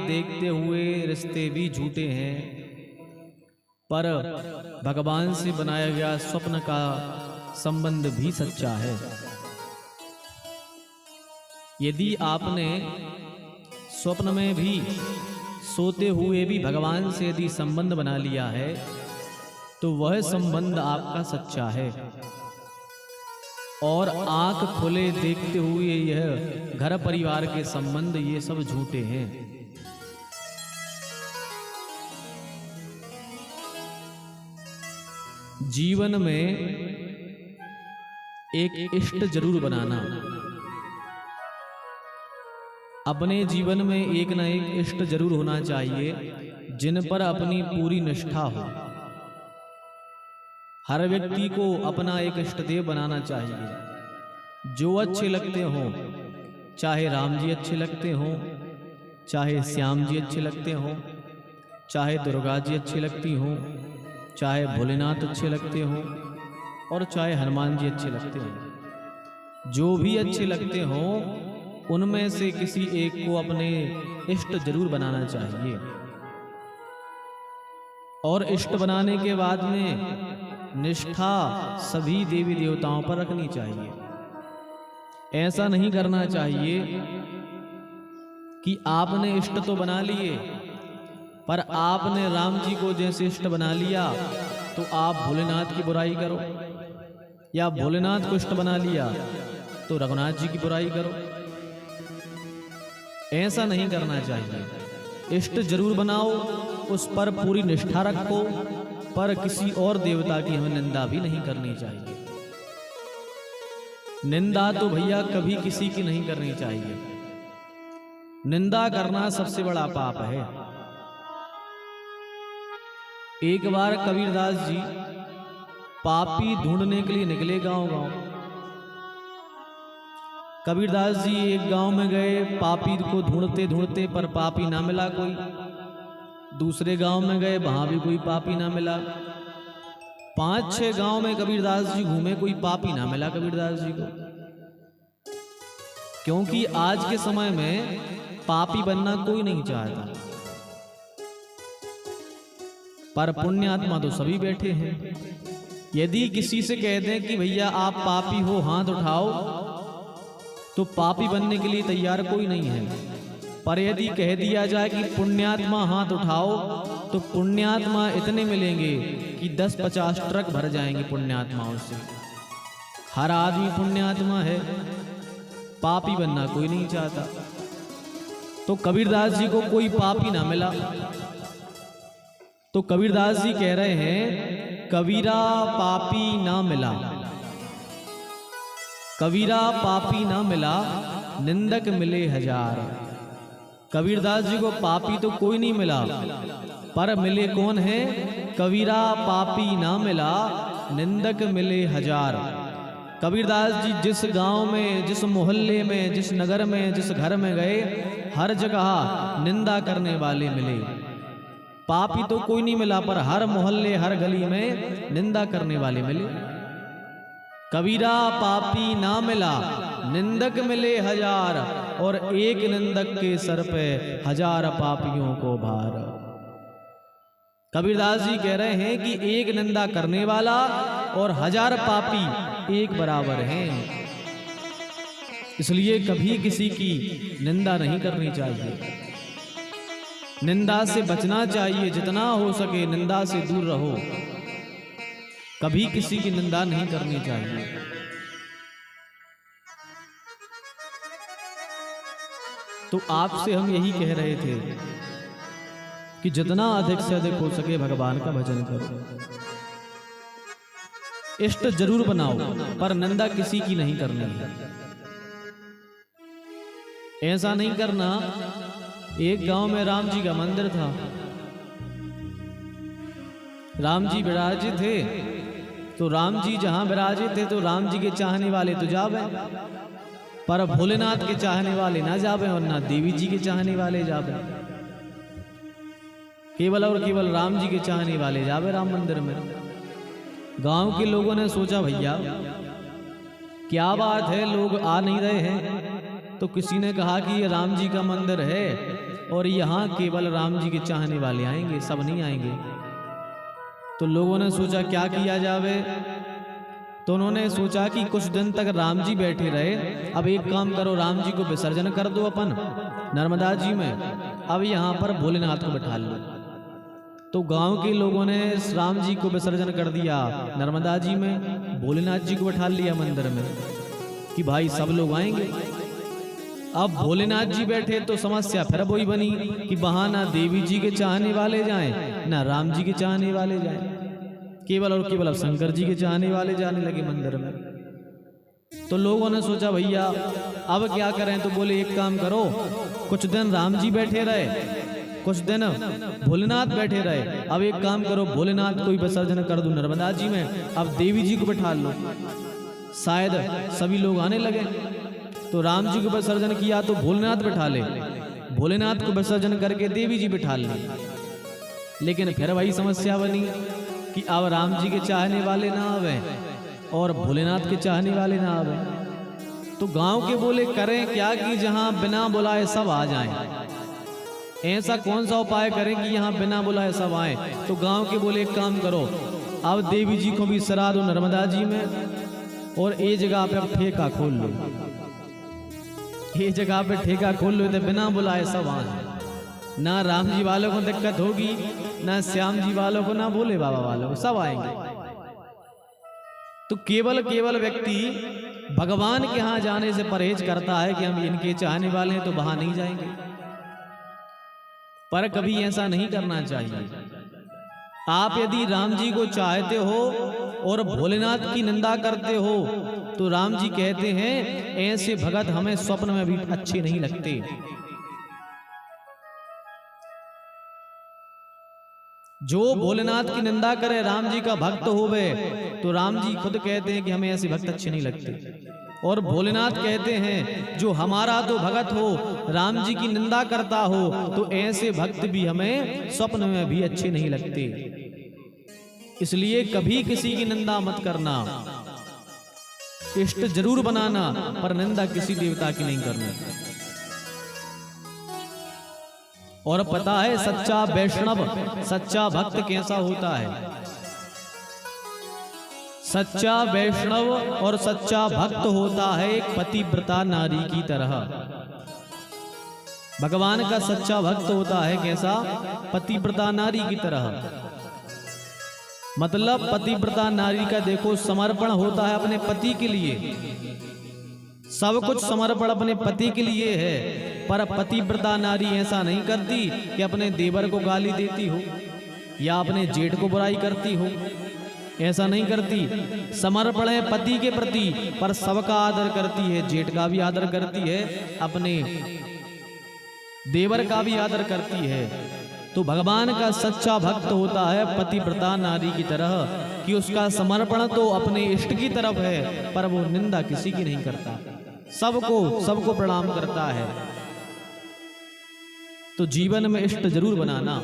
देखते हुए रिश्ते भी झूठे हैं, पर भगवान से बनाया गया स्वप्न का संबंध भी सच्चा है। यदि आपने स्वप्न में भी सोते हुए भी भगवान से यदि संबंध बना लिया है तो वह संबंध आपका सच्चा है, और आंख खुले देखते हुए यह घर परिवार के संबंध ये सब झूठे हैं। जीवन में एक इष्ट जरूर बनाना। अपने जीवन में एक न एक इष्ट जरूर होना चाहिए जिन पर अपनी पूरी निष्ठा हो। हर व्यक्ति को अपना एक इष्ट देव बनाना चाहिए जो अच्छे लगते हों, चाहे राम जी अच्छे लगते हों, चाहे श्याम जी अच्छे लगते हों, चाहे दुर्गा जी अच्छी लगती हों, चाहे भोलेनाथ अच्छे लगते हों, और चाहे हनुमान जी अच्छे लगते हों। जो भी अच्छे लगते हों उनमें से किसी एक को अपने इष्ट जरूर बनाना चाहिए, और इष्ट बनाने के बाद में निष्ठा सभी देवी देवताओं पर रखनी चाहिए। ऐसा नहीं करना चाहिए कि आपने इष्ट तो बना लिए पर आपने राम जी को जैसे इष्ट बना लिया तो आप भोलेनाथ की बुराई करो, या भोलेनाथ को इष्ट बना लिया तो रघुनाथ जी की बुराई करो। ऐसा नहीं करना चाहिए। इष्ट जरूर बनाओ, उस पर पूरी निष्ठा रखो, पर किसी और देवता की हमें निंदा भी नहीं करनी चाहिए। निंदा तो भैया कभी किसी की नहीं करनी चाहिए। निंदा करना सबसे बड़ा पाप है। एक बार कबीरदास जी पापी ढूंढने के लिए निकले गांव-गांव। कबीरदास जी एक गांव में गए, पापी को ढूंढते ढूंढते पर पापी ना मिला कोई। दूसरे गांव में गए, वहां भी कोई पापी ना मिला। 5-6 गांव में कबीरदास जी घूमे, कोई पापी ना मिला कबीरदास जी को। क्योंकि आज के समय में पापी बनना कोई नहीं चाहता, पर पुण्यात्मा तो सभी बैठे हैं। यदि किसी से कह दें कि भैया आप पापी हो, हाथ उठाओ, तो पापी बनने के लिए तैयार कोई नहीं है। पर यदि कह दिया जाए कि पुण्यात्मा हाथ उठाओ, तो पुण्यात्मा इतने मिलेंगे कि 10-50 ट्रक भर जाएंगे पुण्यात्माओं से। हर आदमी पुण्यात्मा है, पापी बनना कोई नहीं चाहता। तो कबीरदास जी को कोई पापी ना मिला, तो कबीरदास जी कह रहे हैं कबीरा पापी ना मिला, कबीरा पापी ना मिला, निंदक मिले हजार। कबीरदास जी को पापी तो कोई नहीं मिला, पर मिले कौन है? कबीरा पापी ना मिला, निंदक मिले हजार। कबीरदास जी जिस गांव में, जिस मोहल्ले में, जिस नगर में, जिस घर में गए, हर जगह निंदा करने वाले मिले। पापी तो कोई नहीं मिला, पर हर मोहल्ले, हर गली में निंदा करने वाले मिले। कबीरा पापी ना मिला, निंदक मिले हजार, और एक निंदक के सर पे 1000 पापियों को भार। कबीरदास जी कह रहे हैं कि एक निंदा करने वाला और 1000 पापी एक बराबर हैं। इसलिए कभी किसी की निंदा नहीं करनी चाहिए। निंदा से बचना चाहिए, जितना हो सके निंदा से दूर रहो। कभी किसी की निंदा नहीं करनी चाहिए। तो आपसे हम यही कह रहे थे कि जितना अधिक से अधिक हो सके भगवान का भजन करो। इष्ट जरूर बनाओ, पर निंदा किसी की नहीं करनी है। ऐसा नहीं करना। एक गांव में राम जी का मंदिर था। राम जी विराजे थे, तो राम जी जहां विराजे थे तो राम जी के चाहने वाले तो जावे, पर भोलेनाथ के चाहने वाले ना जावे, और ना देवी जी के चाहने वाले जावे। केवल और केवल राम जी के चाहने वाले जावे राम मंदिर में। गांव के लोगों ने सोचा भैया क्या बात है, लोग आ नहीं रहे हैं। तो किसी ने कहा कि ये राम जी का मंदिर है, और यहाँ केवल राम जी के चाहने वाले आएंगे, सब नहीं आएंगे। तो लोगों ने सोचा क्या किया जावे, तो उन्होंने सोचा कि कुछ दिन तक राम जी बैठे रहे, अब एक काम करो, राम जी को विसर्जन कर दो अपन नर्मदा जी में, अब यहाँ पर भोलेनाथ को बैठा लो। तो गांव के लोगों ने राम जी को विसर्जन कर दिया नर्मदा जी में, भोलेनाथ जी को बैठा लिया मंदिर में कि भाई सब लोग आएंगे। अब भोलेनाथ जी बैठे तो समस्या फिर वही बनी कि वहां ना देवी जी के चाहने वाले जाएं, ना राम जी के चाहने वाले जाएं, केवल और केवल अब शंकर जी के चाहने वाले जाने लगे मंदिर में। तो लोगों ने सोचा भैया अब क्या करें, तो बोले एक काम करो, कुछ दिन राम जी बैठे रहे, कुछ दिन भोलेनाथ बैठे रहे, अब एक काम करो, भोलेनाथ को ही विसर्जन कर दो नर्मदा जी में, अब देवी जी को बैठा लो, शायद सभी लोग आने लगे। तो राम जी को विसर्जन किया तो भोलेनाथ बैठा ले, भोलेनाथ को विसर्जन करके देवी जी बैठा ले। लेकिन फिर वही समस्या बनी कि अब राम जी के चाहने वाले ना आवे और भोलेनाथ के चाहने वाले ना आवे। तो गांव के बोले करें क्या कि जहां बिना बुलाए सब आ जाएं, ऐसा कौन सा उपाय करें कि यहाँ बिना बुलाए सब आए। तो गांव के बोले एक काम करो, अब देवी जी को भी सरा दो नर्मदा जी में, और ये जगह पे अब ठेका खोल लो, ये जगह पे ठेका खोल लो, तो बिना बुलाए सब आए, ना राम जी वालों को दिक्कत होगी, ना श्याम जी वालों को, ना भोले बाबा वालों को, सब आएंगे। तो केवल व्यक्ति भगवान के यहाँ जाने से परहेज करता है कि हम इनके चाहने वाले हैं तो वहां नहीं जाएंगे, पर कभी ऐसा नहीं करना चाहिए। आप यदि राम जी को चाहते हो और भोलेनाथ की निंदा करते हो तो राम जी कहते हैं ऐसे भगत हमें स्वप्न में भी अच्छे नहीं लगते। जो भोलेनाथ की निंदा करे, राम जी का भक्त होवे, तो राम जी खुद कहते हैं कि हमें ऐसे भक्त अच्छे नहीं लगते। और भोलेनाथ कहते हैं जो हमारा तो भगत हो, राम जी की निंदा करता हो, तो ऐसे भक्त भी हमें स्वप्न में भी अच्छे नहीं लगते। इसलिए कभी किसी की निंदा मत करना, इष्ट जरूर बनाना, पर निंदा किसी देवता की नहीं करना। और पता है सच्चा वैष्णव, सच्चा भक्त कैसा होता है? सच्चा वैष्णव और सच्चा भक्त होता है एक पतिव्रता नारी की तरह। भगवान का सच्चा भक्त होता है कैसा? पतिव्रता नारी की तरह। मतलब पतिव्रता नारी का देखो समर्पण होता है अपने पति के लिए, सब कुछ समर्पण अपने पति के लिए है। पर पतिव्रता नारी ऐसा नहीं करती कि अपने देवर को गाली देती हो या अपने जेठ को बुराई करती हो, ऐसा नहीं करती। समर्पण है पति के प्रति, पर सबका आदर करती है, जेठ का भी आदर करती है, अपने देवर का भी आदर करती है। तो भगवान का सच्चा भक्त होता है पतिव्रता नारी की तरह, कि उसका समर्पण तो अपने इष्ट की तरफ है, पर वो निंदा किसी की नहीं करता, सबको प्रणाम करता है। तो जीवन में इष्ट जरूर बनाना।